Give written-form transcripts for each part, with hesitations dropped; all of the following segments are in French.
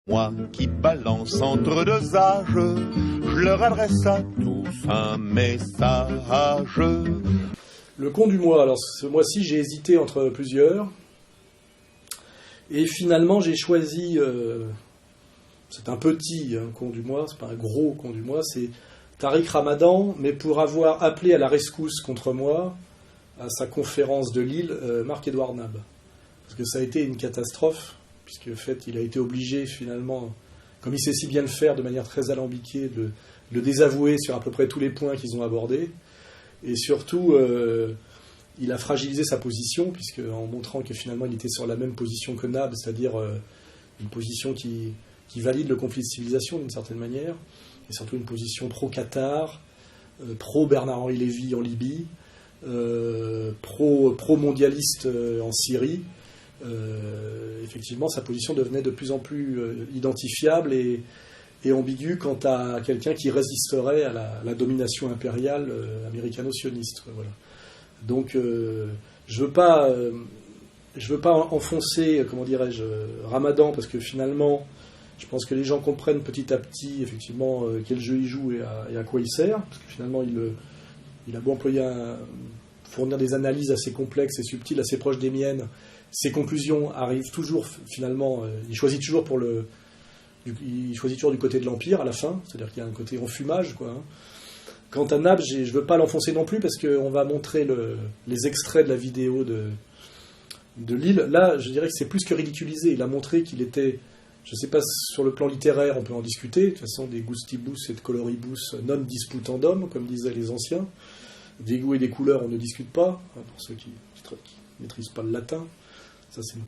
Moi qui balance entre deux âges, je leur adresse à tous un message. Le con du mois, alors ce mois-ci j'ai hésité entre plusieurs, et finalement j'ai choisi, c'est un petit con du mois, c'est pas un gros con du mois, c'est Tariq Ramadan, mais pour avoir appelé à la rescousse contre moi, à sa conférence de Lille, Marc-Édouard Nab. Parce que ça a été une catastrophe, puisque en fait il a été obligé finalement, comme il sait si bien le faire de manière très alambiquée, de le désavouer sur à peu près tous les points qu'ils ont abordés. Et surtout, il a fragilisé sa position, puisque en montrant que finalement il était sur la même position que Nab, c'est-à-dire une position qui valide le conflit de civilisation d'une certaine manière, et surtout une position pro-Qatar, pro-Bernard-Henri Lévy en Libye, pro-mondialiste en Syrie. Effectivement, sa position devenait de plus en plus identifiable et ambiguë quant à quelqu'un qui résisterait à la domination impériale américano-sioniste. Voilà. Donc, je veux pas enfoncer, comment dirais-je, Ramadan, parce que finalement, je pense que les gens comprennent petit à petit, effectivement, quel jeu il joue et à quoi il sert, parce que finalement, il a beau employer fournir des analyses assez complexes et subtiles, assez proches des miennes. Ses conclusions arrivent toujours, finalement, il choisit toujours du côté de l'Empire à la fin, c'est-à-dire qu'il y a un côté enfumage, quoi. Quant à Nab, je ne veux pas l'enfoncer non plus, parce qu'on va montrer les extraits de la vidéo de Lille. Là, je dirais que c'est plus que ridiculisé. Il a montré qu'il était, je ne sais pas, sur le plan littéraire, on peut en discuter, de toute façon, des gustibus et de coloribus non disputandum, comme disaient les anciens. Des goûts et des couleurs, on ne discute pas, pour ceux qui ne maîtrisent pas le latin. Ça, c'est une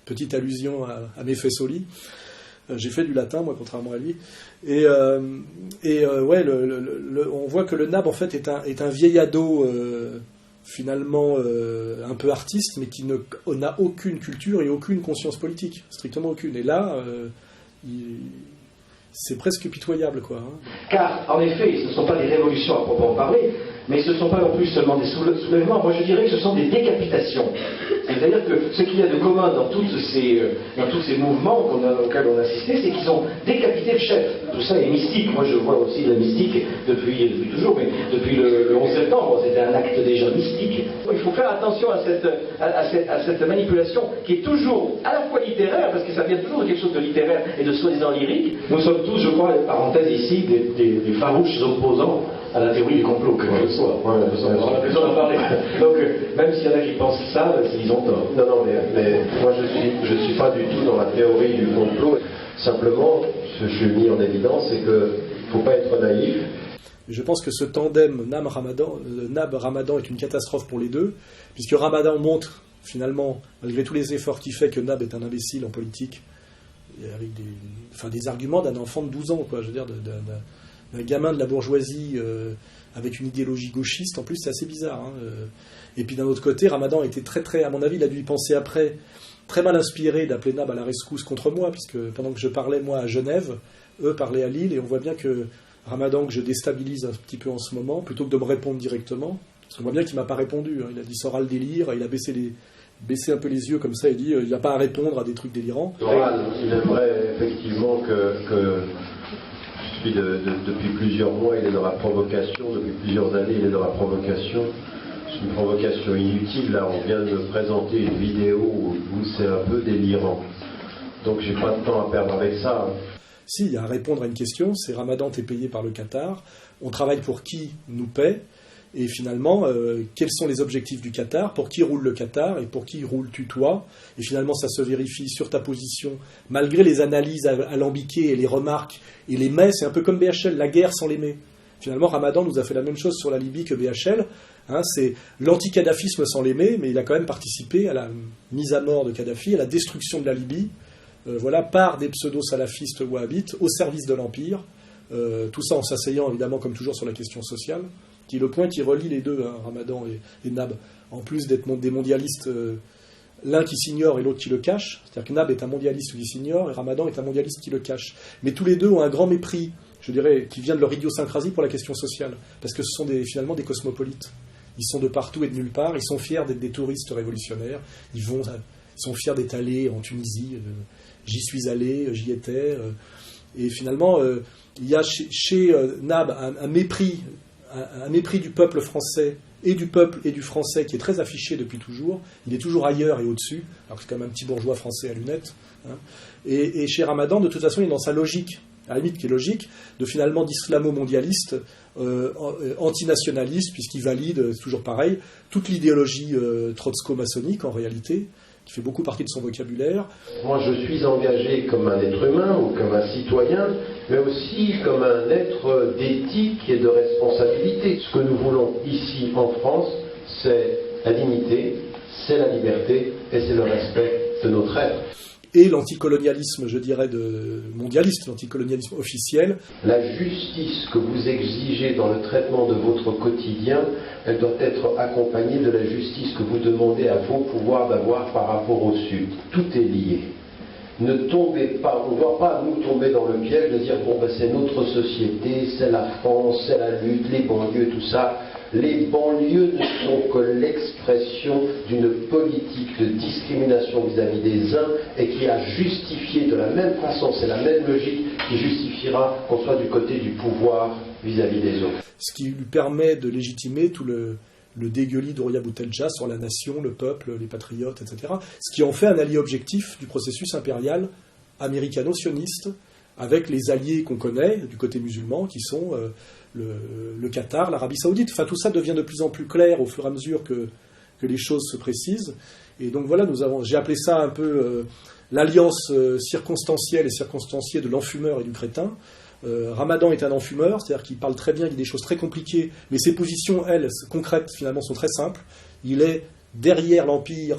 petite allusion à mes Fessoli. J'ai fait du latin, moi, contrairement à lui. Ouais, on voit que le Nab, en fait, est un vieil ado, finalement, un peu artiste, mais qui n'a aucune culture et aucune conscience politique. Strictement aucune. Et là, c'est presque pitoyable, quoi. Car, en effet, ce ne sont pas des révolutions à proprement parler, mais ce ne sont pas non plus seulement des soulèvements. Moi, je dirais que ce sont des décapitations. C'est-à-dire que ce qu'il y a de commun dans tous ces mouvements auxquels on a assisté, c'est qu'ils ont décapité le chef. Tout ça est mystique. Moi, je vois aussi la mystique depuis toujours, mais depuis le 11 septembre, c'était un acte déjà mystique. Il faut faire attention à cette manipulation qui est toujours à la fois littéraire, parce que ça vient toujours de quelque chose de littéraire et de soi-disant lyrique. Nous sommes tous, je crois, parenthèse ici, des farouches opposants à la théorie du complot, que ce soit. On a besoin d'en parler. Donc, même s'il y en a qui pensent ça, ils ont tort. Non, mais moi je suis pas du tout dans la théorie du complot. Simplement, ce que je suis mis en évidence, c'est qu'il ne faut pas être naïf. Je pense que ce tandem Nab-Ramadan est une catastrophe pour les deux, puisque Ramadan montre, finalement, malgré tous les efforts qu'il fait, que Nab est un imbécile en politique, avec des arguments d'un enfant de 12 ans, quoi, je veux dire, d'un gamin de la bourgeoisie avec une idéologie gauchiste. En plus, c'est assez bizarre. Et puis d'un autre côté, Ramadan était très, à mon avis, il a dû y penser après, très mal inspiré d'appeler Nab à la rescousse contre moi, puisque pendant que je parlais, moi, à Genève, eux parlaient à Lille, et on voit bien que Ramadan, que je déstabilise un petit peu en ce moment, plutôt que de me répondre directement, parce qu'on voit bien qu'il ne m'a pas répondu. Il a dit « Sora le délire », il a baissé un peu les yeux comme ça, et dit « Il n'y a pas à répondre à des trucs délirants ». Il aimerait effectivement que depuis plusieurs mois, il est dans la provocation, depuis plusieurs années, il est dans la provocation. C'est une provocation inutile. Là, on vient de me présenter une vidéo où c'est un peu délirant. Donc, j'ai pas de temps à perdre avec ça. Si, il y a à répondre à une question, c'est Ramadan, t'es payé par le Qatar, on travaille pour qui nous paie, et finalement, quels sont les objectifs du Qatar, pour qui roule le Qatar, et pour qui roule-tu toi, et finalement ça se vérifie sur ta position, malgré les analyses alambiquées et les remarques, et les mais, c'est un peu comme BHL, la guerre sans les mais. Finalement, Ramadan nous a fait la même chose sur la Libye que BHL, c'est l'anti-kadhafisme sans les mais il a quand même participé à la mise à mort de Kadhafi, à la destruction de la Libye, par des pseudo-salafistes wahhabites, au service de l'Empire, tout ça en s'asseyant évidemment comme toujours sur la question sociale, qui est le point qui relie les deux, Ramadan et Nab, en plus d'être des mondialistes, l'un qui s'ignore et l'autre qui le cache, c'est-à-dire que Nab est un mondialiste qui s'ignore et Ramadan est un mondialiste qui le cache. Mais tous les deux ont un grand mépris, je dirais, qui vient de leur idiosyncrasie pour la question sociale, parce que ce sont finalement des cosmopolites. Ils sont de partout et de nulle part, ils sont fiers d'être des touristes révolutionnaires, ils vont Ils sont fiers d'être allés en Tunisie. J'y suis allé, j'y étais. Et finalement, il y a chez Nab un mépris du peuple français et du peuple et du français qui est très affiché depuis toujours. Il est toujours ailleurs et au-dessus, alors que c'est quand même un petit bourgeois français à lunettes. Hein. Et chez Ramadan, de toute façon, il est dans sa logique, à la limite qui est logique, de finalement d'islamo-mondialiste, antinationaliste, puisqu'il valide, c'est toujours pareil, toute l'idéologie trotsko-maçonnique en réalité, qui fait beaucoup partie de son vocabulaire. Moi, je suis engagé comme un être humain ou comme un citoyen, mais aussi comme un être d'éthique et de responsabilité. Ce que nous voulons ici en France, c'est la dignité, c'est la liberté et c'est le respect de notre être. Et l'anticolonialisme, je dirais, mondialiste, l'anticolonialisme officiel. La justice que vous exigez dans le traitement de votre quotidien, elle doit être accompagnée de la justice que vous demandez à vos pouvoirs d'avoir par rapport au Sud. Tout est lié. Ne tombez pas, on ne doit pas nous tomber dans le piège de dire bon ben c'est notre société, c'est la France, c'est la lutte, les banlieues, tout ça. Les banlieues ne sont que l'expression d'une politique de discrimination vis-à-vis des uns et qui a justifié de la même façon, c'est la même logique qui justifiera qu'on soit du côté du pouvoir vis-à-vis des autres. Ce qui lui permet de légitimer tout le dégueulis d'Ouria Boutelja sur la nation, le peuple, les patriotes, etc. Ce qui en fait un allié objectif du processus impérial américano-sioniste, avec les alliés qu'on connaît du côté musulman, qui sont le Qatar, l'Arabie Saoudite. Enfin, tout ça devient de plus en plus clair au fur et à mesure que les choses se précisent. Et donc voilà, j'ai appelé ça un peu l'alliance circonstancielle et circonstanciée de l'enfumeur et du crétin. Ramadan est un enfumeur, c'est-à-dire qu'il parle très bien, il dit des choses très compliquées, mais ses positions, elles, concrètes, finalement, sont très simples. Il est derrière l'Empire,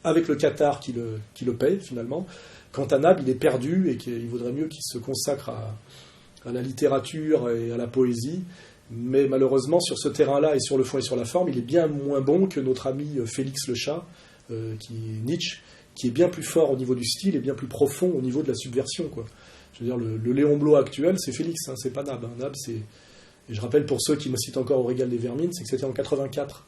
avec le Qatar qui le paie, finalement. Quant à Nab, il est perdu et qu'il vaudrait mieux qu'il se consacre à la littérature et à la poésie. Mais malheureusement, sur ce terrain-là, et sur le fond et sur la forme, il est bien moins bon que notre ami Félix Le Chat, Nietzsche, qui est bien plus fort au niveau du style et bien plus profond au niveau de la subversion, quoi. Je veux dire, le Léon Blot actuel, c'est Félix, hein, c'est pas Nab. Hein. Nab, c'est... Et je rappelle pour ceux qui me citent encore au Régal des Vermines, c'est que c'était en 84.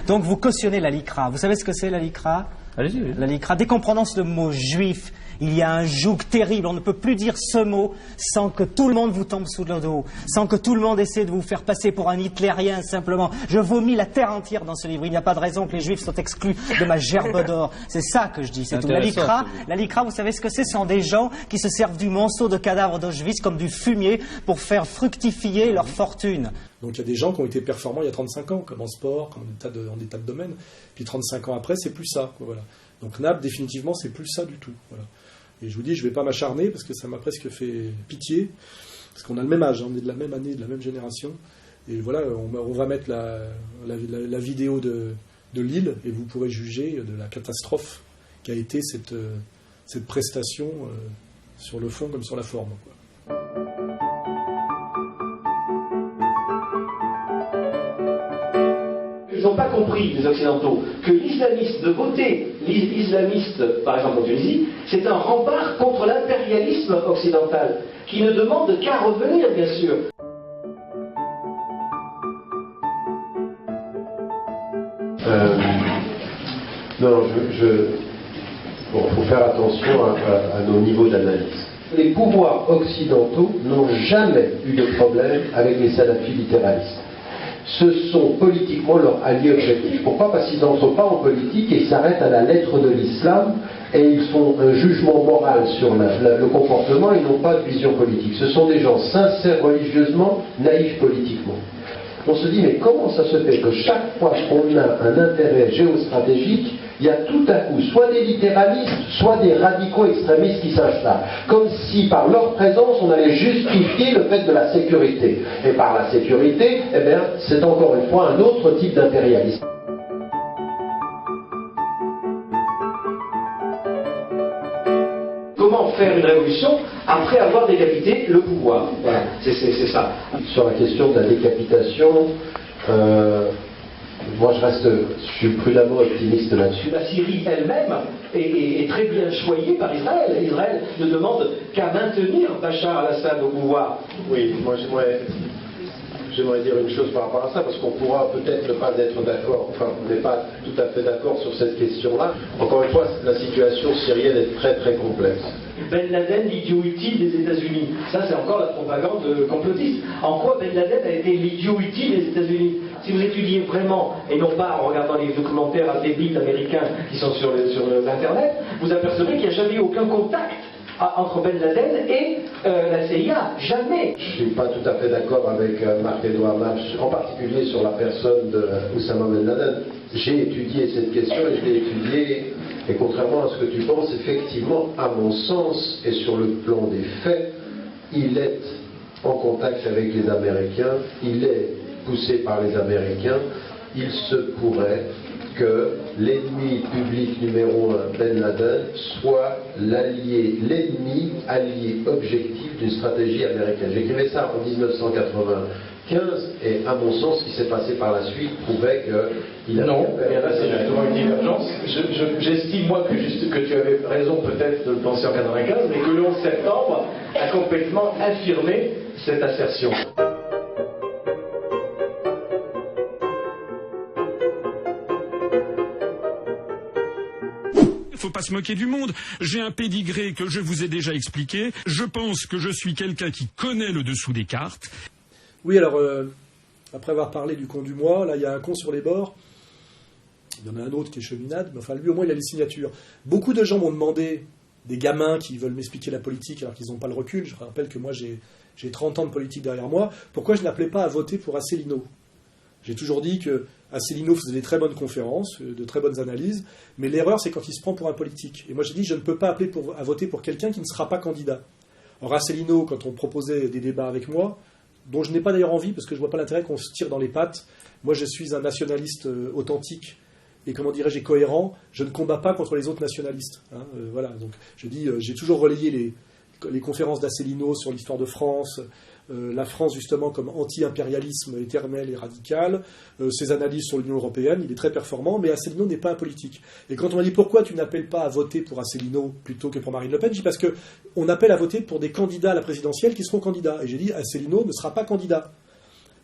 Donc vous cautionnez la LICRA. Vous savez ce que c'est la LICRA ? Allez-y. La LICRA, dès qu'on prononce le mot juif, il y a un joug terrible. On ne peut plus dire ce mot sans que tout le monde vous tombe sous le dos, sans que tout le monde essaie de vous faire passer pour un hitlérien, simplement. Je vomis la terre entière dans ce livre. Il n'y a pas de raison que les juifs soient exclus de ma gerbe d'or. C'est ça que je dis, c'est tout. La LICRA, vous savez ce que c'est ? Ce sont des gens qui se servent du monceau de cadavres d'Auschwitz comme du fumier pour faire fructifier leur fortune. Donc il y a des gens qui ont été performants il y a 35 ans, comme en sport, comme en des tas de domaines. Puis 35 ans après, c'est plus ça. Quoi, voilà. Donc Nab, définitivement, c'est plus ça du tout. Voilà. Et je vous dis, je ne vais pas m'acharner, parce que ça m'a presque fait pitié, parce qu'on a le même âge, on est de la même année, de la même génération. Et voilà, on va mettre la vidéo de Lille, et vous pourrez juger de la catastrophe qu'a été cette prestation sur le fond comme sur la forme, quoi. Ils n'ont pas compris, les Occidentaux, que l'islamiste, de voter l'islamiste, par exemple en Tunisie, c'est un rempart contre l'impérialisme occidental, qui ne demande qu'à revenir, bien sûr. Non, faut faire attention à nos niveaux d'analyse. Les pouvoirs occidentaux n'ont jamais eu de problème avec les salafis littéralistes. Ce sont politiquement leurs alliés objectifs. Pourquoi ? Parce qu'ils n'entrent pas en politique et ils s'arrêtent à la lettre de l'islam et ils font un jugement moral sur le comportement et n'ont pas de vision politique. Ce sont des gens sincères religieusement, naïfs politiquement. On se dit, mais comment ça se fait que chaque fois qu'on a un intérêt géostratégique, il y a tout à coup soit des littéralistes, soit des radicaux extrémistes qui s'installent. Comme si par leur présence, on allait justifier le fait de la sécurité. Et par la sécurité, eh bien, c'est encore une fois un autre type d'impérialisme. Comment faire une révolution après avoir décapité le pouvoir ? Voilà, c'est ça. Sur la question de la décapitation, moi je suis prudemment optimiste là-dessus. La Syrie elle-même est très bien choyée par Israël. Israël ne demande qu'à maintenir Bachar al-Assad au pouvoir. Oui, moi j'aimerais dire une chose par rapport à ça, parce qu'on pourra peut-être ne pas être d'accord, enfin, on n'est pas tout à fait d'accord sur cette question-là. Encore une fois, la situation syrienne est très très complexe. Ben Laden, l'idiot utile des États-Unis. Ça, c'est encore la propagande complotiste. En quoi Ben Laden a été l'idiot utile des États-Unis? Si vous étudiez vraiment, et non pas en regardant les documentaires débiles américains qui sont sur l'Internet, vous apercevrez qu'il n'y a jamais eu aucun contact entre Ben Laden et la CIA. Jamais. Je ne suis pas tout à fait d'accord avec Marc-Edouard Naps, en particulier sur la personne d'Oussama Ben Laden. J'ai étudié cette question et je l'ai étudiée, et contrairement à ce que tu penses, effectivement, à mon sens, et sur le plan des faits, il est en contact avec les Américains, il est poussé par les Américains. Il se pourrait que l'ennemi public numéro 1, Ben Laden, soit l'ennemi allié objectif d'une stratégie américaine. J'écrivais ça en 1995, et à mon sens, ce qui s'est passé par la suite prouvait qu'il a... Non, et là c'est justement une divergence. J'estime, moi, que tu avais raison peut-être de le penser en 95, mais que le 11 septembre a complètement affirmé cette assertion. Faut pas se moquer du monde. J'ai un pédigré que je vous ai déjà expliqué. Je pense que je suis quelqu'un qui connaît le dessous des cartes. Oui, alors, après avoir parlé du con du mois, là, il y a un con sur les bords. Il y en a un autre qui est cheminade, mais enfin, lui, au moins, il a les signatures. Beaucoup de gens m'ont demandé, des gamins qui veulent m'expliquer la politique alors qu'ils n'ont pas le recul. Je rappelle que moi, j'ai 30 ans de politique derrière moi. Pourquoi je n'appelais pas à voter pour Asselineau ? J'ai toujours dit que Asselineau faisait des très bonnes conférences, de très bonnes analyses, mais l'erreur, c'est quand il se prend pour un politique. Et moi, j'ai dit, je ne peux pas appeler à voter pour quelqu'un qui ne sera pas candidat. Or, Asselineau, quand on proposait des débats avec moi, dont je n'ai pas d'ailleurs envie, parce que je ne vois pas l'intérêt qu'on se tire dans les pattes, moi, je suis un nationaliste authentique, et comment dirais-je, cohérent, je ne combats pas contre les autres nationalistes. Voilà, donc je dis, j'ai toujours relayé les conférences d'Asselineau sur l'histoire de France, la France justement comme anti-impérialisme éternel et radical, ses analyses sur l'Union européenne, il est très performant, mais Asselineau n'est pas un politique. Et quand on m'a dit pourquoi tu n'appelles pas à voter pour Asselineau plutôt que pour Marine Le Pen, je dis parce qu'on appelle à voter pour des candidats à la présidentielle qui seront candidats. Et j'ai dit Asselineau ne sera pas candidat.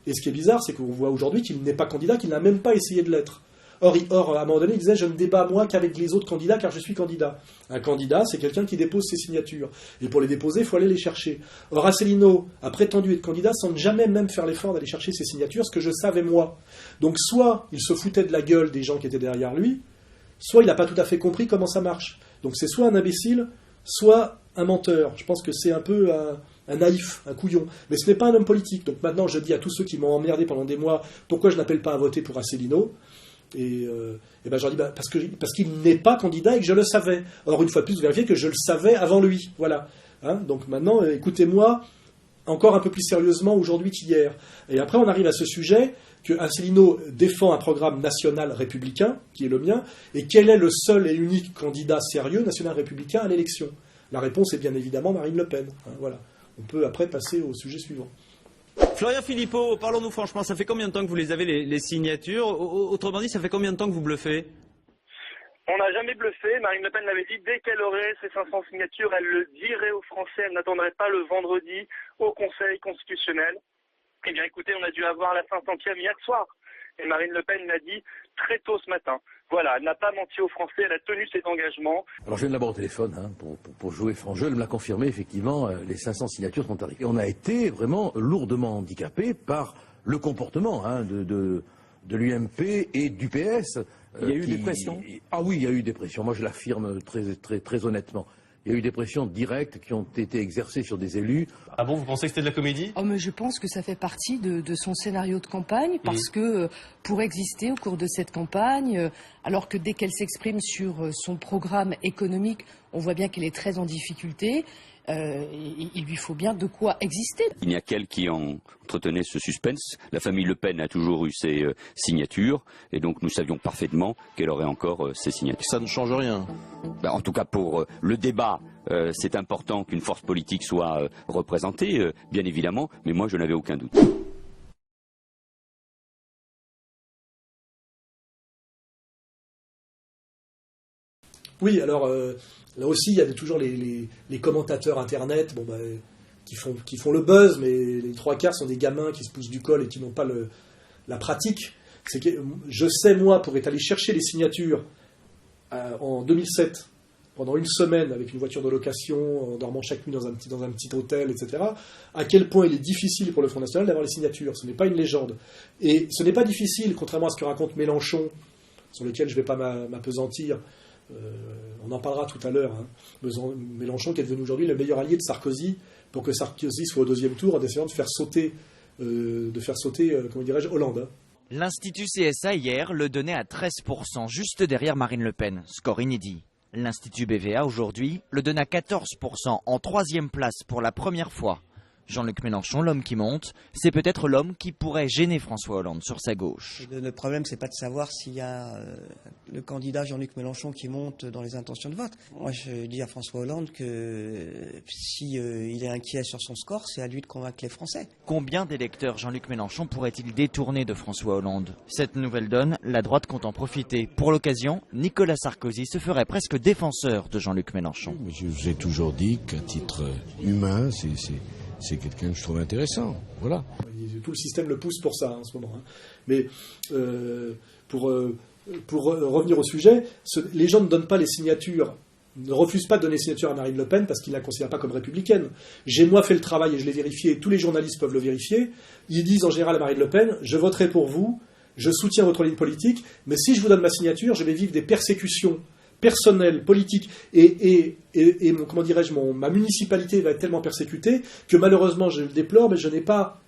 Et ce qui est bizarre, c'est qu'on voit aujourd'hui qu'il n'est pas candidat, qu'il n'a même pas essayé de l'être. Or, à un moment donné, il disait « Je ne débat moi qu'avec les autres candidats, car je suis candidat ». Un candidat, c'est quelqu'un qui dépose ses signatures. Et pour les déposer, il faut aller les chercher. Or, Asselineau a prétendu être candidat sans jamais même faire l'effort d'aller chercher ses signatures, ce que je savais moi. Donc, soit il se foutait de la gueule des gens qui étaient derrière lui, soit il n'a pas tout à fait compris comment ça marche. Donc, c'est soit un imbécile, soit un menteur. Je pense que c'est un peu un naïf, un couillon. Mais ce n'est pas un homme politique. Donc, maintenant, je dis à tous ceux qui m'ont emmerdé pendant des mois, pourquoi je n'appelle pas à voter pour Asselineau ? Et ben je leur dis parce qu'il n'est pas candidat et que je le savais. Or, une fois de plus, vous vérifiez que je le savais avant lui. Voilà. Donc maintenant, écoutez-moi encore un peu plus sérieusement aujourd'hui qu'hier. Et après, on arrive à ce sujet que Asselineau défend un programme national républicain, qui est le mien, et quel est le seul et unique candidat sérieux national républicain à l'élection ? La réponse est bien évidemment Marine Le Pen. Voilà. On peut après passer au sujet suivant. Florian Philippot, parlons-nous franchement, ça fait combien de temps que vous les avez les signatures ? Autrement dit, ça fait combien de temps que vous bluffez ? On n'a jamais bluffé, Marine Le Pen l'avait dit, dès qu'elle aurait ses 500 signatures, elle le dirait aux Français, elle n'attendrait pas le vendredi au Conseil constitutionnel. Eh bien écoutez, on a dû avoir la 500e hier soir, et Marine Le Pen l'a dit très tôt ce matin. Voilà, elle n'a pas menti aux Français, elle a tenu ses engagements. Alors je viens de l'avoir au téléphone pour jouer franc jeu, elle me l'a confirmé, effectivement, les 500 signatures sont arrivées. Et on a été vraiment lourdement handicapés par le comportement de l'UMP et du PS. Il y a eu des pressions ? Ah oui, il y a eu des pressions, moi je l'affirme très honnêtement. Il y a eu des pressions directes qui ont été exercées sur des élus. Ah bon, vous pensez que c'était de la comédie ? Oh, mais je pense que ça fait partie de son scénario de campagne, parce que pour exister au cours de cette campagne, alors que dès qu'elle s'exprime sur son programme économique, on voit bien qu'elle est très en difficulté, il lui faut bien de quoi exister. Il n'y a qu'elle qui entretenait ce suspense. La famille Le Pen a toujours eu ses signatures, et donc nous savions parfaitement qu'elle aurait encore ses signatures. Ça ne change rien. En tout cas, pour le débat, c'est important qu'une force politique soit représentée, bien évidemment, mais moi je n'avais aucun doute. Oui, alors là aussi, il y a toujours les commentateurs Internet qui font le buzz, mais les 3/4 sont des gamins qui se poussent du col et qui n'ont pas la pratique. C'est que je sais, moi, pour être allé chercher les signatures en 2007, pendant une semaine, avec une voiture de location, en dormant chaque nuit dans un petit hôtel, etc., à quel point il est difficile pour le Front National d'avoir les signatures. Ce n'est pas une légende. Et ce n'est pas difficile, contrairement à ce que raconte Mélenchon, sur lequel je ne vais pas m'appesantir. On en parlera tout à l'heure. Mélenchon qui est devenu aujourd'hui le meilleur allié de Sarkozy pour que Sarkozy soit au deuxième tour en essayant de faire sauter, comment dirais-je, Hollande. L'Institut CSA hier le donnait à 13%, juste derrière Marine Le Pen, score inédit. L'Institut BVA aujourd'hui le donne à 14%, en 3e place pour la première fois. Jean-Luc Mélenchon, l'homme qui monte, c'est peut-être l'homme qui pourrait gêner François Hollande sur sa gauche. Le problème, c'est pas de savoir s'il y a le candidat Jean-Luc Mélenchon qui monte dans les intentions de vote. Moi, je dis à François Hollande que si il est inquiet sur son score, c'est à lui de convaincre les Français. Combien d'électeurs Jean-Luc Mélenchon pourrait-il détourner de François Hollande? Cette nouvelle donne, la droite compte en profiter. Pour l'occasion, Nicolas Sarkozy se ferait presque défenseur de Jean-Luc Mélenchon. Je vous ai toujours dit qu'à titre humain, c'est quelqu'un que je trouve intéressant, voilà. Tout le système le pousse pour ça en ce moment. Mais pour revenir au sujet, les gens ne donnent pas les signatures, ne refusent pas de donner les signatures à Marine Le Pen parce qu'ils ne la considèrent pas comme républicaine. J'ai moi fait le travail et je l'ai vérifié, tous les journalistes peuvent le vérifier. Ils disent en général à Marine Le Pen, je voterai pour vous, je soutiens votre ligne politique, mais si je vous donne ma signature, je vais vivre des persécutions personnel, politique, et comment dirais-je, ma municipalité va être tellement persécutée que malheureusement, je le déplore, mais je n'ai pas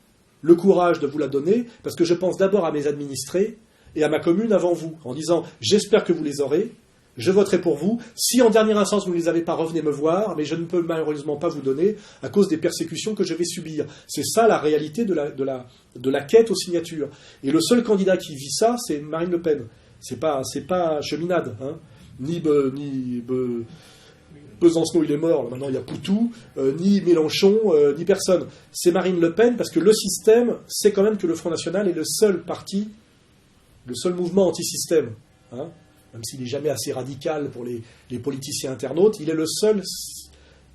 le courage de vous la donner, parce que je pense d'abord à mes administrés et à ma commune avant vous, en disant « j'espère que vous les aurez, je voterai pour vous, si en dernière instance vous ne les avez pas, revenez me voir, mais je ne peux malheureusement pas vous donner à cause des persécutions que je vais subir ». C'est ça la réalité de la quête aux signatures. Et le seul candidat qui vit ça, c'est Marine Le Pen. C'est pas cheminade, hein. Ni Besancenot, il est mort, maintenant il y a Poutou, ni Mélenchon, ni personne. C'est Marine Le Pen, parce que le système, c'est quand même que le Front National est le seul parti, le seul mouvement anti-système. Hein, même s'il n'est jamais assez radical pour les politiciens internautes, il est le seul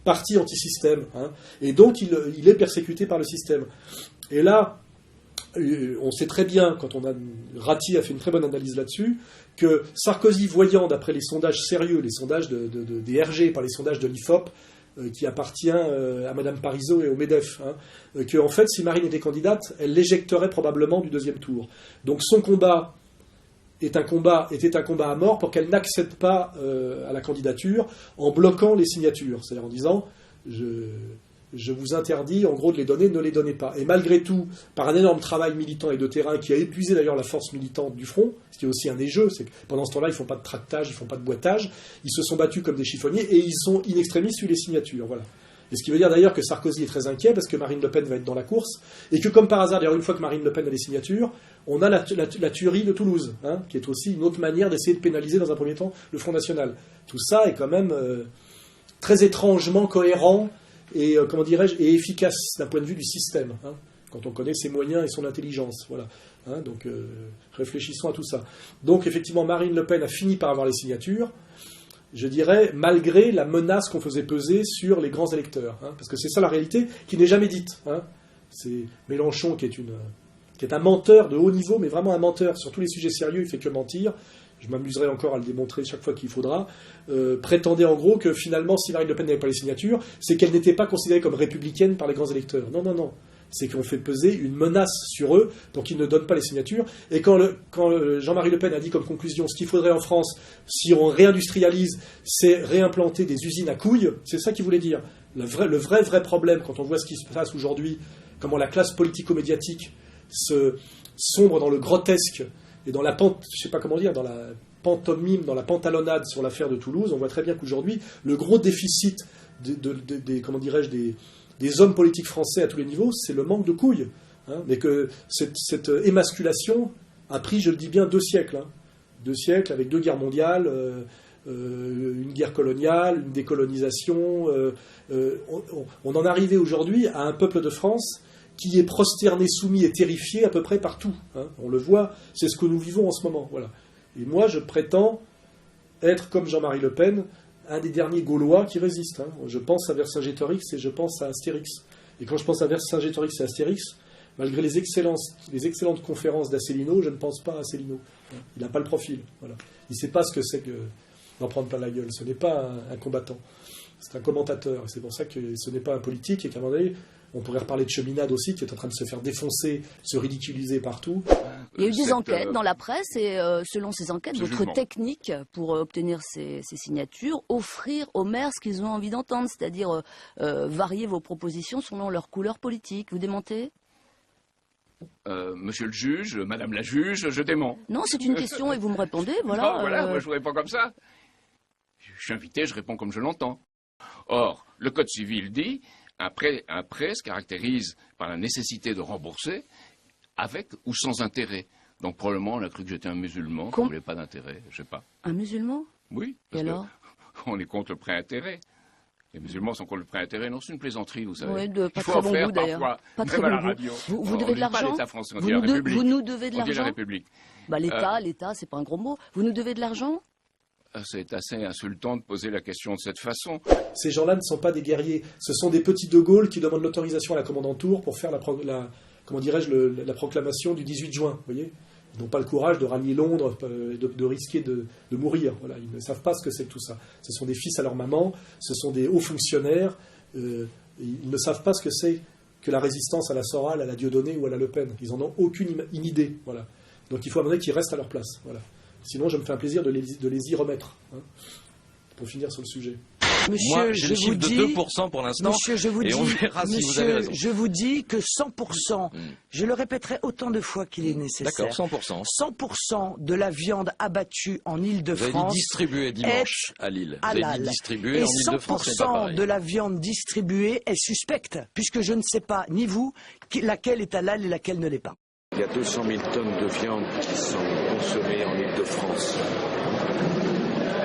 parti anti-système. Hein, et donc il est persécuté par le système. Et là, on sait très bien, Ratti a fait une très bonne analyse là-dessus, que Sarkozy, voyant d'après les sondages sérieux, les sondages des RG, par les sondages de l'IFOP, qui appartient à Mme Parisot et au MEDEF, hein, que en fait, si Marine était candidate, elle l'éjecterait probablement du deuxième tour. Donc son combat était un combat à mort pour qu'elle n'accède pas à la candidature en bloquant les signatures, c'est-à-dire en disant je vous interdis, en gros, de les donner, ne les donnez pas. Et malgré tout, par un énorme travail militant et de terrain qui a épuisé d'ailleurs la force militante du Front, ce qui est aussi un des jeux, c'est que pendant ce temps-là, ils ne font pas de tractage, ils ne font pas de boitage, ils se sont battus comme des chiffonniers et ils sont in extremis sur les signatures. Voilà. Et ce qui veut dire d'ailleurs que Sarkozy est très inquiet parce que Marine Le Pen va être dans la course et que comme par hasard, d'ailleurs, une fois que Marine Le Pen a les signatures, on a la tuerie de Toulouse, hein, qui est aussi une autre manière d'essayer de pénaliser dans un premier temps le Front National. Tout ça est quand même très étrangement cohérent et comment dirais-je, et efficace d'un point de vue du système, hein, quand on connaît ses moyens et son intelligence. Voilà. Hein, donc réfléchissons à tout ça. Donc effectivement, Marine Le Pen a fini par avoir les signatures, je dirais, malgré la menace qu'on faisait peser sur les grands électeurs. Hein, parce que c'est ça la réalité qui n'est jamais dite. Hein. C'est Mélenchon qui est un menteur de haut niveau, mais vraiment un menteur. Sur tous les sujets sérieux, il fait que mentir. Je m'amuserai encore à le démontrer chaque fois qu'il faudra, prétendait en gros que finalement, si Marine Le Pen n'avait pas les signatures, c'est qu'elle n'était pas considérée comme républicaine par les grands électeurs. Non, non, non. C'est qu'on fait peser une menace sur eux pour qu'ils ne donnent pas les signatures. Et quand Jean-Marie Le Pen a dit comme conclusion, ce qu'il faudrait en France, si on réindustrialise, c'est réimplanter des usines à couilles, c'est ça qu'il voulait dire. Le vrai problème, quand on voit ce qui se passe aujourd'hui, comment la classe politico-médiatique se sombre dans le grotesque, et dans la dans la pantomime, dans la pantalonnade sur l'affaire de Toulouse, on voit très bien qu'aujourd'hui, le gros déficit des hommes politiques français à tous les niveaux, c'est le manque de couilles. Hein, mais que cette émasculation a pris, je le dis bien, 2 siècles. Hein, 2 siècles avec 2 guerres mondiales, une guerre coloniale, une décolonisation. On en est arrivé aujourd'hui à un peuple de France qui est prosterné, soumis et terrifié à peu près partout. Hein. On le voit, c'est ce que nous vivons en ce moment. Voilà. Et moi, je prétends être, comme Jean-Marie Le Pen, un des derniers Gaulois qui résistent. Hein. Je pense à Vercingétorix et je pense à Astérix. Et quand je pense à Vercingétorix et Astérix, malgré les excellentes conférences d'Asselineau, je ne pense pas à Asselineau. Il n'a pas le profil. Voilà. Il ne sait pas ce que c'est que d'en prendre plein la gueule. Ce n'est pas un combattant. C'est un commentateur. Et c'est pour ça que ce n'est pas un politique et qu'à un moment donné, on pourrait reparler de Cheminade aussi, qui est en train de se faire défoncer, se ridiculiser partout. Il y a eu des enquêtes dans la presse et selon ces enquêtes, votre jugement. technique pour obtenir ces signatures, offrir aux maires ce qu'ils ont envie d'entendre, c'est-à-dire varier vos propositions selon leur couleur politique. Vous démentez ? Monsieur le juge, madame la juge, je dément. Non, c'est une question et vous me répondez, voilà. Non, voilà, moi je vous réponds comme ça. Je suis invité, je réponds comme je l'entends. Or, le Code civil dit, un prêt se caractérise par la nécessité de rembourser avec ou sans intérêt. Donc probablement, on a cru que j'étais un musulman, qui ne voulait pas d'intérêt, je sais pas. Un musulman ? Oui. Et alors ? On est contre le prêt-intérêt. Les musulmans sont contre le prêt-intérêt. Non, c'est une plaisanterie, vous savez. Oui, de pas Il faut très en bon faire goût d'ailleurs. parfois, Pas très même à bon la goût. radio. Vous On devez de dit l'argent ? pas l'État français, on dit la République. Vous nous devez de On dit l'argent ? la République. Bah, l'État, c'est pas un gros mot. Vous nous devez de l'argent ? C'est assez insultant de poser la question de cette façon. Ces gens-là ne sont pas des guerriers. Ce sont des petits de Gaulle qui demandent l'autorisation à la commandanture pour faire la proclamation du 18 juin. Vous voyez ? Ils n'ont pas le courage de rallier Londres, de risquer de mourir. Voilà. Ils ne savent pas ce que c'est que tout ça. Ce sont des fils à leur maman, ce sont des hauts fonctionnaires. Ils ne savent pas ce que c'est que la résistance à la Soral, à la Dieudonné ou à la Le Pen. Ils n'en ont aucune idée. Voilà. Donc il faut amener qu'ils restent à leur place. Voilà. Sinon, je me fais un plaisir de les y remettre. Hein, pour finir sur le sujet. Monsieur, moi, j'ai le chiffre de 2% pour l'instant. Monsieur, je vous et dis, on verra si vous avez raison. Je vous dis que 100%, je le répéterai autant de fois qu'il est nécessaire. D'accord, 100%. 100% de la viande abattue en Île-de-France. Vous avez dit distribuée dimanche à Lille. Vous avez dit distribuée en Île-de-France, c'est pas pareil. 100% de la viande distribuée est suspecte, puisque je ne sais pas, ni vous, laquelle est halal et laquelle ne l'est pas. Il y a 200 000 tonnes de viande qui sont consommées en Île-de-France.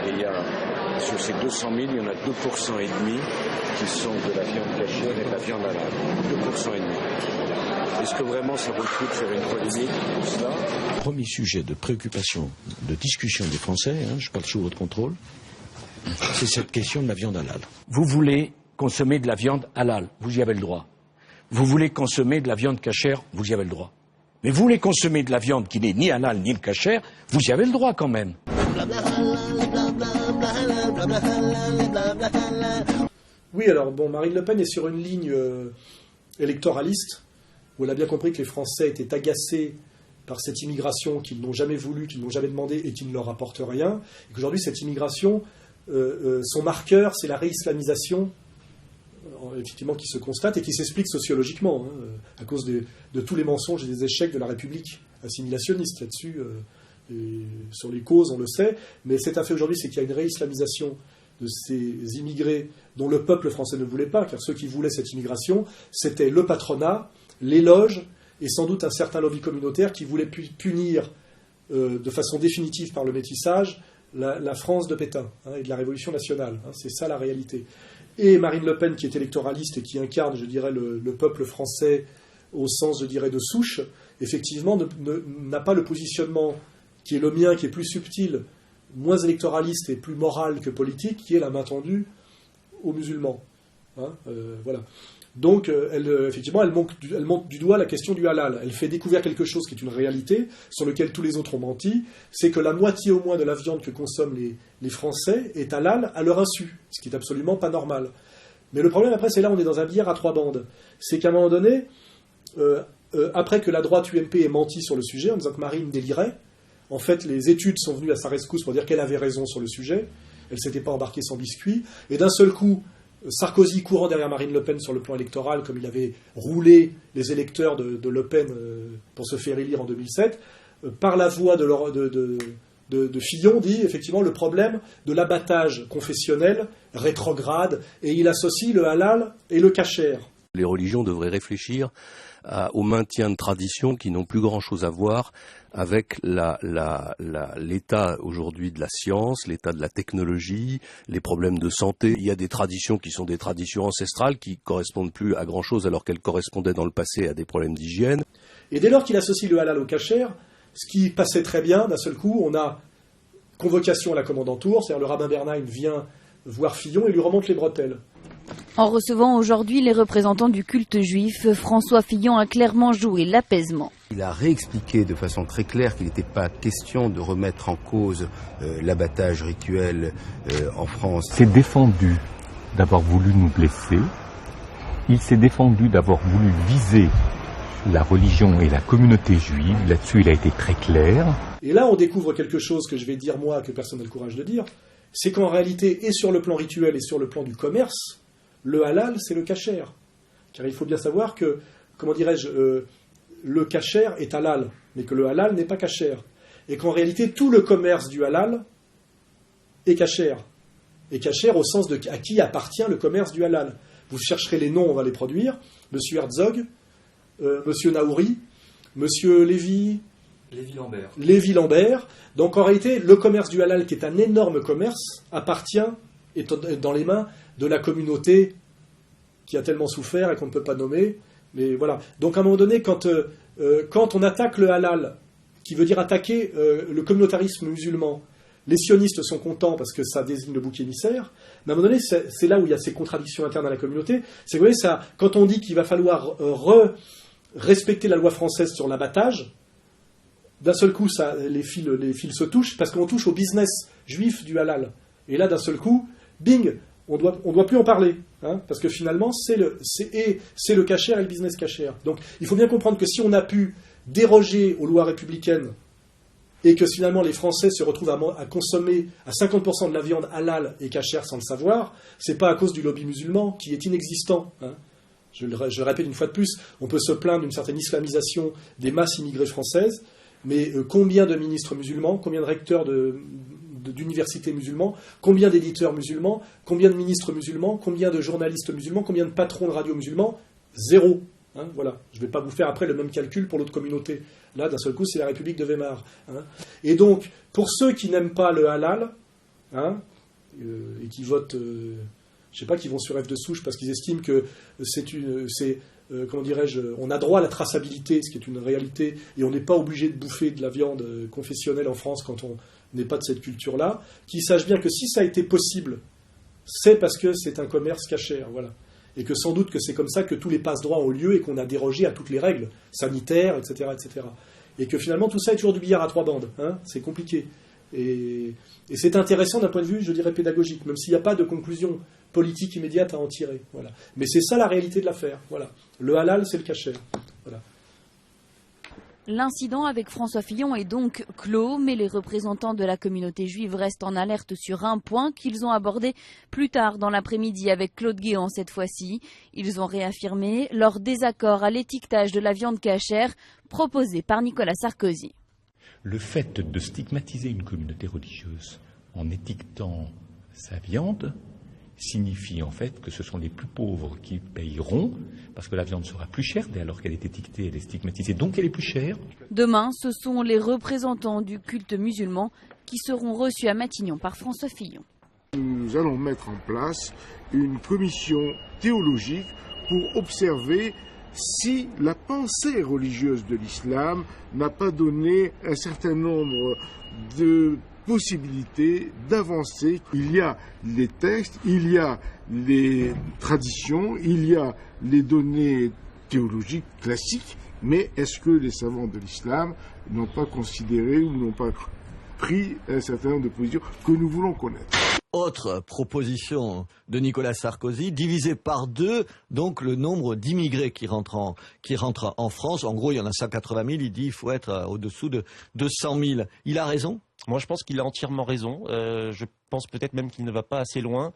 Et il y a, sur ces 200 000, il y en a 2% et demi qui sont de la viande cachère et de la viande halal. 2% et demi. Est-ce que vraiment ça vaut le coup de faire une polémique pour cela ? Premier sujet de préoccupation, de discussion des Français, je parle sous votre contrôle, c'est cette question de la viande halal. Vous voulez consommer de la viande halal, vous y avez le droit. Vous voulez consommer de la viande cachère, vous y avez le droit. Mais vous voulez consommer de la viande qui n'est ni halal ni cachère, vous y avez le droit quand même. Oui, alors bon, Marine Le Pen est sur une ligne électoraliste, où elle a bien compris que les Français étaient agacés par cette immigration qu'ils n'ont jamais voulu, qu'ils n'ont jamais demandé et qui ne leur apporte rien. Et qu'aujourd'hui, cette immigration, son marqueur, c'est la réislamisation, effectivement, qui se constate et qui s'explique sociologiquement, à cause de tous les mensonges et des échecs de la République assimilationniste là-dessus. Et sur les causes, on le sait, mais c'est un fait aujourd'hui, c'est qu'il y a une réislamisation de ces immigrés dont le peuple français ne voulait pas, car ceux qui voulaient cette immigration, c'était le patronat, les loges, et sans doute un certain lobby communautaire qui voulait punir de façon définitive par le métissage la France de Pétain et de la Révolution nationale. C'est ça la réalité. Et Marine Le Pen, qui est électoraliste et qui incarne, je dirais, le peuple français au sens, je dirais, de souche, effectivement, n'a pas le positionnement qui est le mien, qui est plus subtil, moins électoraliste et plus moral que politique, qui est la main tendue aux musulmans. Voilà. Donc, effectivement, elle monte du doigt la question du halal. Elle fait découvrir quelque chose qui est une réalité, sur lequel tous les autres ont menti, c'est que la moitié au moins de la viande que consomment les Français est halal à leur insu, ce qui est absolument pas normal. Mais le problème, après, c'est là, on est dans un billard à trois bandes. C'est qu'à un moment donné, après que la droite UMP ait menti sur le sujet, en disant que Marine délirait, en fait, les études sont venues à sa rescousse pour dire qu'elle avait raison sur le sujet. Elle ne s'était pas embarquée sans biscuit. Et d'un seul coup, Sarkozy courant derrière Marine Le Pen sur le plan électoral, comme il avait roulé les électeurs de Le Pen pour se faire élire en 2007, par la voix de Fillon, dit effectivement le problème de l'abattage confessionnel rétrograde, et il associe le halal et le kasher. Les religions devraient réfléchir au maintien de traditions qui n'ont plus grand-chose à voir avec l'état aujourd'hui de la science, l'état de la technologie, les problèmes de santé. Il y a des traditions qui sont des traditions ancestrales qui correspondent plus à grand-chose alors qu'elles correspondaient dans le passé à des problèmes d'hygiène. Et dès lors qu'il associe le halal au kasher, ce qui passait très bien, d'un seul coup, on a convocation à la commandanture, c'est-à-dire le rabbin Bernheim vient voir Fillon et lui remonte les bretelles. En recevant aujourd'hui les représentants du culte juif, François Fillon a clairement joué l'apaisement. Il a réexpliqué de façon très claire qu'il n'était pas question de remettre en cause l'abattage rituel en France. Il s'est défendu d'avoir voulu nous blesser. Il s'est défendu d'avoir voulu viser la religion et la communauté juive. Là-dessus, il a été très clair. Et là, on découvre quelque chose que je vais dire moi, que personne n'a le courage de dire, c'est qu'en réalité, et sur le plan rituel et sur le plan du commerce, le halal, c'est le kasher. Car il faut bien savoir que, comment dirais-je, le kasher est halal, mais que le halal n'est pas kasher. Et qu'en réalité, tout le commerce du halal est kasher. Et kasher au sens de à qui appartient le commerce du halal. Vous chercherez les noms, on va les produire. Monsieur Herzog, Monsieur Naouri, Monsieur Lévy-Lambert. Donc en réalité, le commerce du halal, qui est un énorme commerce, appartient, est dans les mains de la communauté qui a tellement souffert et qu'on ne peut pas nommer. Mais voilà. Donc à un moment donné, quand on attaque le halal, qui veut dire attaquer le communautarisme musulman, les sionistes sont contents parce que ça désigne le bouc émissaire. Mais à un moment donné, c'est là où il y a ces contradictions internes à la communauté. C'est que vous voyez, ça, quand on dit qu'il va falloir respecter la loi française sur l'abattage, d'un seul coup, les fils se touchent parce qu'on touche au business juif du halal. Et là, d'un seul coup, bing, on doit plus en parler, hein, parce que finalement, c'est le kasher et le business kasher. Donc, il faut bien comprendre que si on a pu déroger aux lois républicaines et que finalement les Français se retrouvent à consommer à 50% de la viande halal et kasher sans le savoir, c'est pas à cause du lobby musulman qui est inexistant. Hein. Je le répète une fois de plus, on peut se plaindre d'une certaine islamisation des masses immigrées françaises, mais combien de ministres musulmans, combien de recteurs d'universités musulmans, combien d'éditeurs musulmans, combien de ministres musulmans, combien de journalistes musulmans, combien de patrons de radio musulmans? Zéro. Hein, voilà. Je ne vais pas vous faire après le même calcul pour l'autre communauté. Là, d'un seul coup, c'est la République de Weimar. Hein. Et donc, pour ceux qui n'aiment pas le halal, hein, et qui votent, je ne sais pas, qui vont sur F de souche parce qu'ils estiment que comment dirais-je, on a droit à la traçabilité, ce qui est une réalité, et on n'est pas obligé de bouffer de la viande confessionnelle en France quand on n'est pas de cette culture-là, qu'ils sachent bien que si ça a été possible, c'est parce que c'est un commerce kasher, voilà. Et que sans doute que c'est comme ça que tous les passe-droits ont lieu et qu'on a dérogé à toutes les règles sanitaires, etc., etc. Et que finalement tout ça est toujours du billard à trois bandes, hein, c'est compliqué. Et c'est intéressant d'un point de vue, je dirais, pédagogique, même s'il n'y a pas de conclusion politique immédiate à en tirer. Voilà. Mais c'est ça la réalité de l'affaire. Voilà. Le halal, c'est le kasher. Voilà. L'incident avec François Fillon est donc clos, mais les représentants de la communauté juive restent en alerte sur un point qu'ils ont abordé plus tard dans l'après-midi avec Claude Guéant cette fois-ci. Ils ont réaffirmé leur désaccord à l'étiquetage de la viande cachère proposé par Nicolas Sarkozy. Le fait de stigmatiser une communauté religieuse en étiquetant sa viande signifie en fait que ce sont les plus pauvres qui payeront, parce que la viande sera plus chère, dès alors qu'elle est étiquetée, elle est stigmatisée, donc elle est plus chère. Demain, ce sont les représentants du culte musulman qui seront reçus à Matignon par François Fillon. Nous allons mettre en place une commission théologique pour observer si la pensée religieuse de l'islam n'a pas donné un certain nombre de possibilités d'avancer. Il y a les textes, il y a les traditions, il y a les données théologiques classiques, mais est-ce que les savants de l'islam n'ont pas considéré ou n'ont pas pris un certain nombre de positions que nous voulons connaître? Autre proposition de Nicolas Sarkozy, diviser par 2 donc le nombre d'immigrés qui rentrent en France. En gros, il y en a 180 000, il dit qu'il faut être au-dessous de 200 000. Il a raison? Moi, je pense qu'il a entièrement raison. Je pense peut-être même qu'il ne va pas assez loin.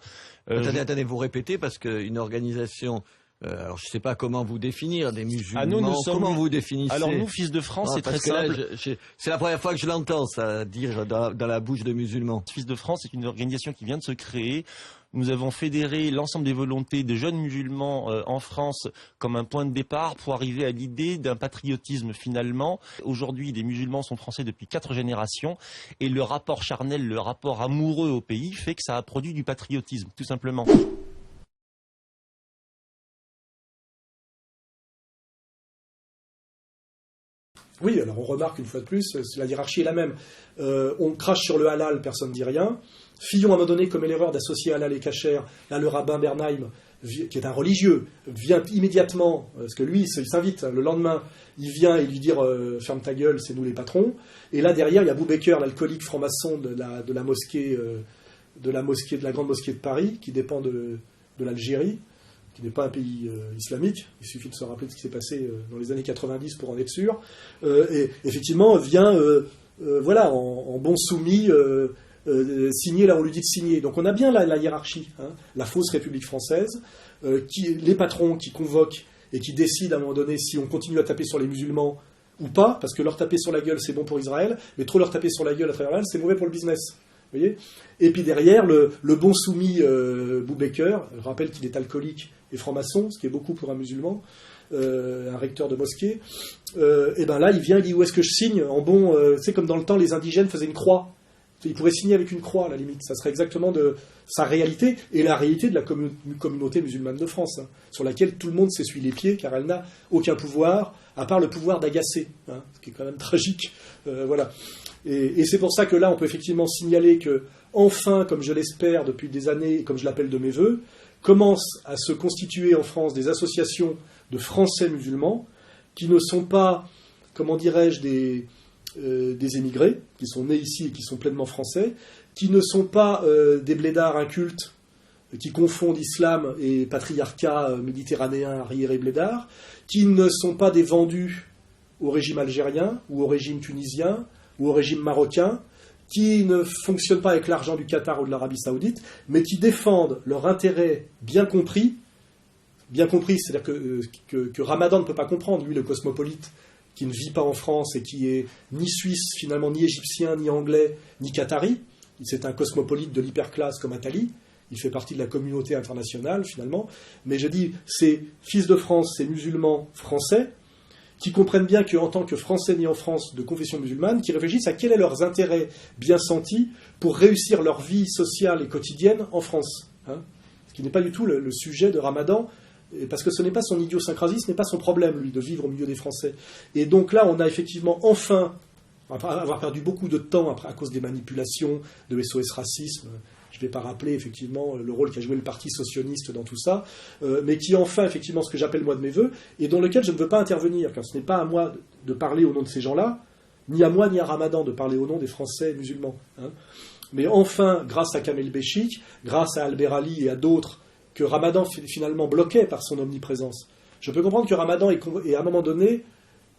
Attendez, vous répétez, parce qu'une organisation... alors, je ne sais pas comment vous définir, des musulmans. Comment vous définissez? Alors, nous, Fils de France, c'est très simple. Là, c'est la première fois que je l'entends, ça, dire dans la bouche de musulmans. Fils de France, c'est une organisation qui vient de se créer. Nous avons fédéré l'ensemble des volontés de jeunes musulmans en France comme un point de départ pour arriver à l'idée d'un patriotisme finalement. Aujourd'hui, les musulmans sont français depuis 4 générations et le rapport charnel, le rapport amoureux au pays fait que ça a produit du patriotisme, tout simplement. Oui, alors on remarque une fois de plus, la hiérarchie est la même. On crache sur le halal, personne ne dit rien. Fillon, à un moment donné, commet l'erreur d'associer halal et kasher. Là, le rabbin Bernheim, qui est un religieux, vient immédiatement, parce que lui, il s'invite, le lendemain, il vient et lui dire ferme ta gueule, c'est nous les patrons. Et là, derrière, il y a Boubaker, l'alcoolique franc-maçon de la mosquée, de la grande mosquée de Paris, qui dépend de l'Algérie, qui n'est pas un pays islamique. Il suffit de se rappeler de ce qui s'est passé dans les années 90 pour en être sûr. Et effectivement, vient en bon soumis signer là où on lui dit de signer. Donc on a bien la hiérarchie, hein, la fausse République française, les patrons qui convoquent et qui décident à un moment donné si on continue à taper sur les musulmans ou pas, parce que leur taper sur la gueule c'est bon pour Israël, mais trop leur taper sur la gueule à travers l'Inde c'est mauvais pour le business. Vous voyez ? Et puis derrière, le bon soumis Boubaker, je rappelle qu'il est alcoolique et franc-maçon, ce qui est beaucoup pour un musulman, un recteur de mosquée, et ben là il vient, il dit où est-ce que je signe en bon, c'est comme dans le temps les indigènes faisaient une croix. Il pourrait signer avec une croix à la limite, ça serait exactement de sa réalité et la réalité de la communauté musulmane de France, hein, sur laquelle tout le monde s'essuie les pieds car elle n'a aucun pouvoir à part le pouvoir d'agacer, hein, ce qui est quand même tragique. Voilà. Et c'est pour ça que là on peut effectivement signaler que enfin, comme je l'espère depuis des années, comme je l'appelle de mes voeux, commencent à se constituer en France des associations de Français musulmans qui ne sont pas, comment dirais-je, des émigrés, qui sont nés ici et qui sont pleinement français, qui ne sont pas des blédards incultes, qui confondent islam et patriarcat méditerranéen arriéré blédard, qui ne sont pas des vendus au régime algérien, ou au régime tunisien, ou au régime marocain, qui ne fonctionnent pas avec l'argent du Qatar ou de l'Arabie Saoudite, mais qui défendent leur intérêt bien compris, c'est-à-dire que Ramadan ne peut pas comprendre, lui le cosmopolite, qui ne vit pas en France et qui est ni suisse, finalement, ni égyptien, ni anglais, ni qatari. C'est un cosmopolite de l'hyperclasse comme Attali. Il fait partie de la communauté internationale, finalement. Mais je dis, ces fils de France, ces musulmans français, qui comprennent bien qu'en tant que Français nés en France de confession musulmane, qui réfléchissent à quel est leurs intérêts bien sentis pour réussir leur vie sociale et quotidienne en France. Hein, ce qui n'est pas du tout le sujet de Ramadan, parce que ce n'est pas son idiosyncrasie, ce n'est pas son problème, lui, de vivre au milieu des Français. Et donc là, on a effectivement enfin, après avoir perdu beaucoup de temps à cause des manipulations de SOS Racisme, je ne vais pas rappeler effectivement le rôle qu'a joué le Parti socialiste dans tout ça, mais qui est enfin effectivement ce que j'appelle moi de mes voeux, et dans lequel je ne veux pas intervenir, car ce n'est pas à moi de parler au nom de ces gens-là, ni à moi ni à Ramadan de parler au nom des Français musulmans. Hein. Mais enfin, grâce à Kamel Béchik, grâce à Albert Ali et à d'autres, que Ramadan finalement bloquait par son omniprésence. Je peux comprendre que Ramadan ait à un moment donné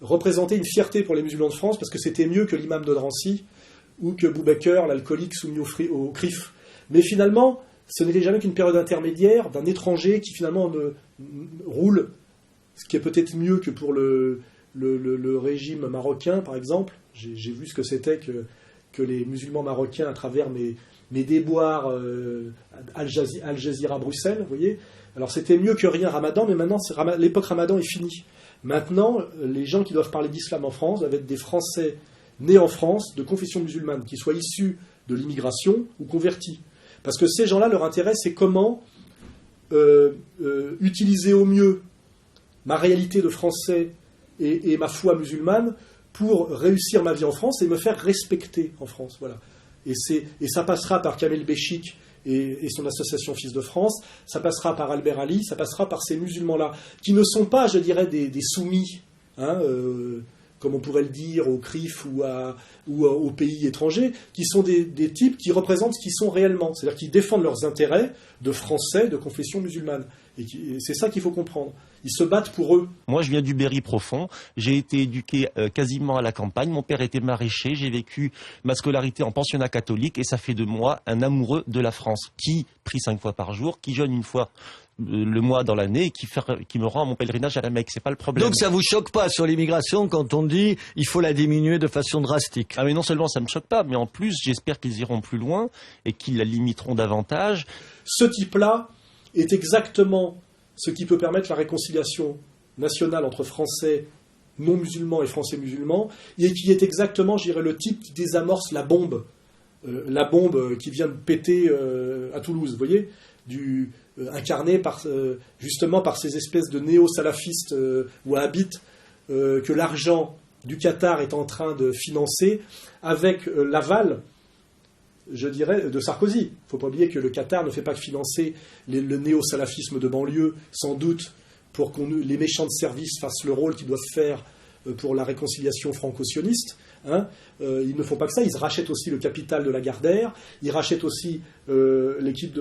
représenté une fierté pour les musulmans de France, parce que c'était mieux que l'imam de Drancy, ou que Boubaker, l'alcoolique soumis au CRIF. Mais finalement, ce n'était jamais qu'une période intermédiaire d'un étranger qui finalement roule, ce qui est peut-être mieux que pour le régime marocain, par exemple. J'ai vu ce que c'était que les musulmans marocains, à travers mes déboires Al Jazeera Bruxelles, vous voyez. Alors c'était mieux que rien Ramadan, mais maintenant l'époque Ramadan est finie. Maintenant, les gens qui doivent parler d'islam en France doivent être des Français nés en France, de confession musulmane, qui soient issus de l'immigration ou convertis. Parce que ces gens-là, leur intérêt, c'est comment utiliser au mieux ma réalité de Français et ma foi musulmane pour réussir ma vie en France et me faire respecter en France. Voilà. Et ça passera par Kamel Béchik et son association Fils de France, ça passera par Albert Ali, ça passera par ces musulmans-là, qui ne sont pas, je dirais, des soumis, hein, comme on pourrait le dire, au CRIF ou aux pays étrangers, qui sont des types qui représentent ce qu'ils sont réellement, c'est-à-dire qui défendent leurs intérêts de Français de confession musulmane. Et c'est ça qu'il faut comprendre. Ils se battent pour eux. Moi, je viens du Berry profond. J'ai été éduqué quasiment à la campagne. Mon père était maraîcher. J'ai vécu ma scolarité en pensionnat catholique. Et ça fait de moi un amoureux de la France qui prie 5 fois par jour, qui jeûne 1 fois le mois dans l'année et qui me rend à mon pèlerinage à la Mecque. C'est pas le problème. Donc ça vous choque pas sur l'immigration quand on dit il faut la diminuer de façon drastique? Ah mais non seulement ça me choque pas, mais en plus j'espère qu'ils iront plus loin et qu'ils la limiteront davantage. Ce type-là est exactement ce qui peut permettre la réconciliation nationale entre Français non musulmans et Français musulmans, et qui est exactement, je dirais, le type qui désamorce la bombe qui vient de péter à Toulouse, vous voyez, incarné justement par ces espèces de néo-salafistes wahhabites que l'argent du Qatar est en train de financer avec l'aval je dirais, de Sarkozy. Il ne faut pas oublier que le Qatar ne fait pas que financer le néo-salafisme de banlieue, sans doute, pour que les méchants de service fassent le rôle qu'ils doivent faire pour la réconciliation franco-sioniste. Ils ne font pas que ça, ils rachètent aussi le capital de Lagardère, ils rachètent aussi l'équipe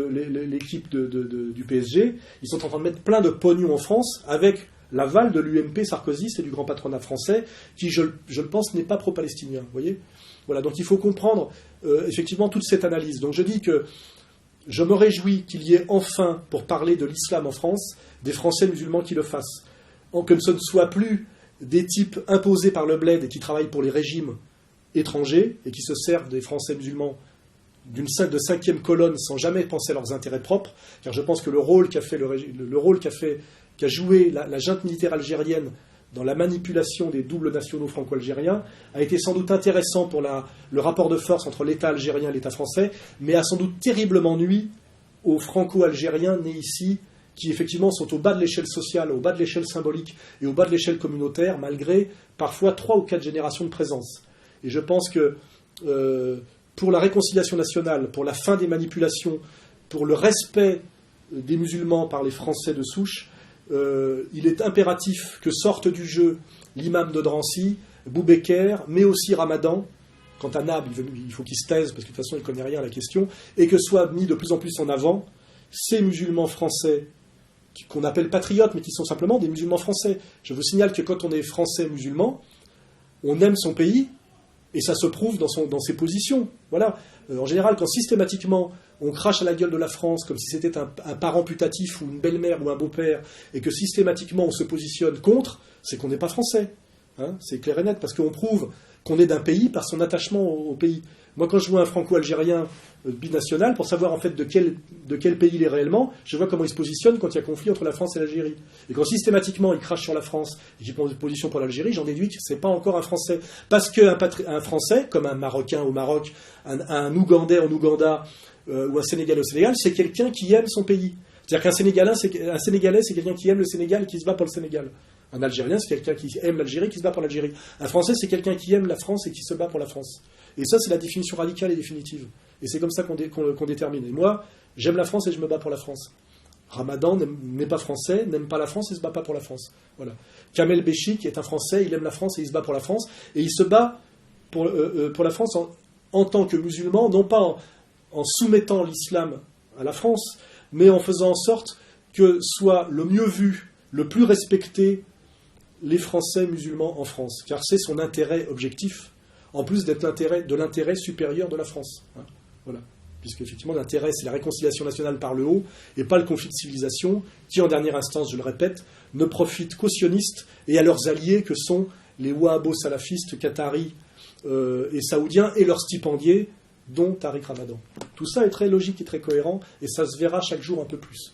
du PSG. Ils sont en train de mettre plein de pognon en France avec l'aval de l'UMP Sarkozy, c'est du grand patronat français, qui, je le pense, n'est pas pro-palestinien. Vous voyez ? Voilà, donc il faut comprendre effectivement toute cette analyse. Donc je dis que je me réjouis qu'il y ait enfin, pour parler de l'islam en France, des Français musulmans qui le fassent. Que ce ne soit plus des types imposés par le bled et qui travaillent pour les régimes étrangers et qui se servent des Français musulmans de cinquième colonne sans jamais penser à leurs intérêts propres, car je pense que le rôle qu'a joué la junte militaire algérienne dans la manipulation des doubles nationaux franco-algériens a été sans doute intéressant pour le rapport de force entre l'État algérien et l'État français, mais a sans doute terriblement nui aux franco-algériens nés ici, qui effectivement sont au bas de l'échelle sociale, au bas de l'échelle symbolique et au bas de l'échelle communautaire, malgré parfois 3 ou 4 générations de présence. Et je pense que pour la réconciliation nationale, pour la fin des manipulations, pour le respect des musulmans par les Français de souche, il est impératif que sortent du jeu l'imam de Drancy, Boubaker, mais aussi Ramadan. Quant à Nab, il faut qu'il se taise, parce que de toute façon il ne connaît rien à la question, et que soient mis de plus en plus en avant ces musulmans français qu'on appelle patriotes, mais qui sont simplement des musulmans français. Je vous signale que quand on est français musulman, on aime son pays, et ça se prouve dans ses positions. Voilà. En général, quand systématiquement on crache à la gueule de la France comme si c'était un parent putatif ou une belle-mère ou un beau-père, et que systématiquement on se positionne contre, c'est qu'on n'est pas français. C'est clair et net, parce qu'on prouve qu'on est d'un pays par son attachement au pays. Moi, quand je vois un franco-algérien binational, pour savoir en fait de quel pays il est réellement, je vois comment il se positionne quand il y a conflit entre la France et l'Algérie. Et quand systématiquement il crache sur la France et qu'il prend position pour l'Algérie, j'en déduis que c'est pas encore un Français. Parce qu'un Français, comme un Marocain au Maroc, un Ougandais en Ouganda, ou un Sénégalais au Sénégal, c'est quelqu'un qui aime son pays. C'est-à-dire qu'un Sénégalais, c'est quelqu'un qui aime le Sénégal et qui se bat pour le Sénégal. Un Algérien, c'est quelqu'un qui aime l'Algérie et qui se bat pour l'Algérie. Un Français, c'est quelqu'un qui aime la France et qui se bat pour la France. Et ça, c'est la définition radicale et définitive. Et c'est comme ça qu'on détermine. Et moi, j'aime la France et je me bats pour la France. Ramadan n'est pas français, n'aime pas la France et ne se bat pas pour la France. Voilà. Kamel Béchik est un Français, il aime la France et il se bat pour la France. Et il se bat pour la France en tant que musulman, non pas en soumettant l'islam à la France, mais en faisant en sorte que soit le mieux vu, le plus respecté, les Français musulmans en France. Car c'est son intérêt objectif, en plus d'être de l'intérêt supérieur de la France. Voilà. Puisque effectivement l'intérêt c'est la réconciliation nationale par le haut et pas le conflit de civilisation qui en dernière instance, je le répète, ne profite qu'aux sionistes et à leurs alliés que sont les wahhabo-salafistes qataris et saoudiens et leurs stipendiés dont Tariq Ramadan. Tout ça est très logique et très cohérent et ça se verra chaque jour un peu plus.